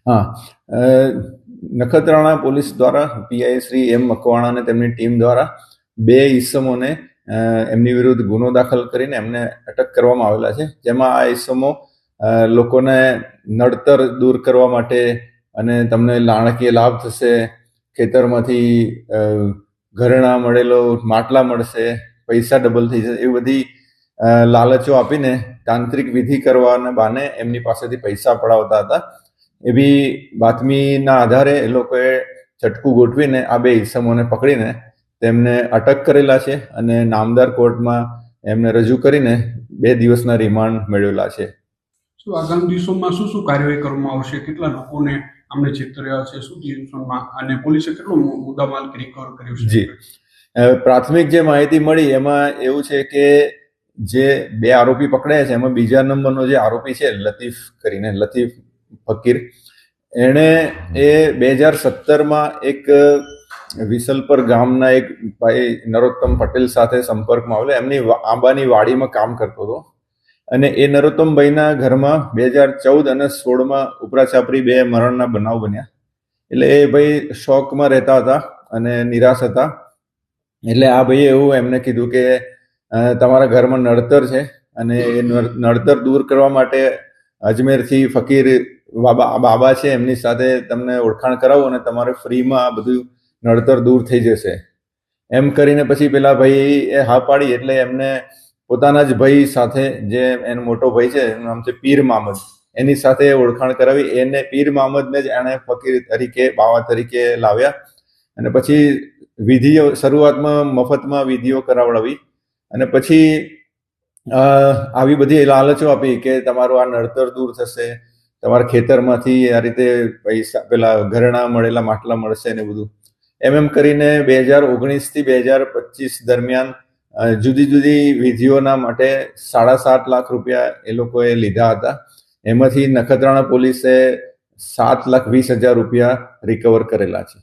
હા, નખત્રાણા પોલીસ દ્વારા પીઆઈ શ્રી એમ મકવાણા અને તેમની ટીમ દ્વારા બે ઈસમોને એમની વિરુદ્ધ ગુનો દાખલ કરીને એમને અટક કરવામાં આવેલા છે, જેમાં આ ઈસમો લોકોને નડતર દૂર કરવા માટે અને તમને નાણાકીય લાભ થશે, ખેતરમાંથી ઘરેણાં મળેલો માટલા મળશે, પૈસા ડબલ થઈ જશે, એ બધી લાલચો આપીને તાંત્રિક વિધિ કરવાના બહાને એમની પાસેથી પૈસા પડાવતા હતા. એવી બાતમીના આધારે એ લોકોએ ચટકું ગોઠવીને આ બે ઈસમોને પકડીને તેમને અટક કરેલા છે અને નામદાર કોર્ટમાં એમને રજૂ કરીને 2 દિવસના રિમાન્ડ મેળવેલા છે. શું આગામી દિવસોમાં શું શું કાર્યવાહી કરવામાં આવશે? કેટલા લોકોને આમને છેતર્યા છે? શું દિવસોમાં અને પોલીસે કેટલો મુદ્દામાલ રિકવર કર્યો છે? જી, પ્રાથમિક જે માહિતી મળી એમાં એવું છે કે જે બે આરોપી પકડાયા છે એમાં બીજા નંબરનો જે આરોપી છે લતીફ ફકીર, એણે એ 2017માં એક વિસલપર ગામના એક ભાઈ નરોત્તમ પટેલ સાથે સંપર્કમાં આવેલો. એમની આંબાની વાડીમાં કામ કરતો હતો અને એ નરોત્તમભાઈના ઘરમાં 2014 અને 16માં ઉપરાછાપરી 2 મરણના બનાવ બન્યા. એટલે એ ભાઈ શોકમાં રહેતા હતા અને નિરાશ હતા. એટલે આ ભાઈએ એવું એમને કીધું કે તમારા ઘરમાં નડતર છે અને એ નડતર દૂર કરવા માટે અજમેરથી ફકીર બાબા છે, એમની સાથે તમને ઓળખાણ કરાવો અને તમારે ફ્રીમાં આ બધું નડતર દૂર થઈ જશે એમ કરીને પછી પેલા ભાઈ એ હા પાડી. એટલે એમને પોતાના જ ભાઈ સાથે, જે એનો મોટો ભાઈ છે એનું નામ છે પીર મામદ, એની સાથે ઓળખાણ કરાવી. એને પીર મામદને જ એણે ફકીર તરીકે, બાવા તરીકે લાવ્યા અને પછી વિધિઓ શરૂઆતમાં મફતમાં વિધિઓ કરાવડાવી અને પછી આવી બધી લાલચો આપી કે તમારું આ નડતર દૂર થશે, તમારા ખેતરમાંથી આ રીતે પૈસા, પેલા ઘરેણાં મળેલા માટલા મળશે ને બધું એમ કરીને 2019 થી 2025 દરમિયાન જુદી જુદી વિધિઓના માટે 7.5 લાખ રૂપિયા એ લોકોએ લીધા હતા. એમાંથી નખત્રાણા પોલીસે 7,20,000 રૂપિયા રિકવર કરેલા છે.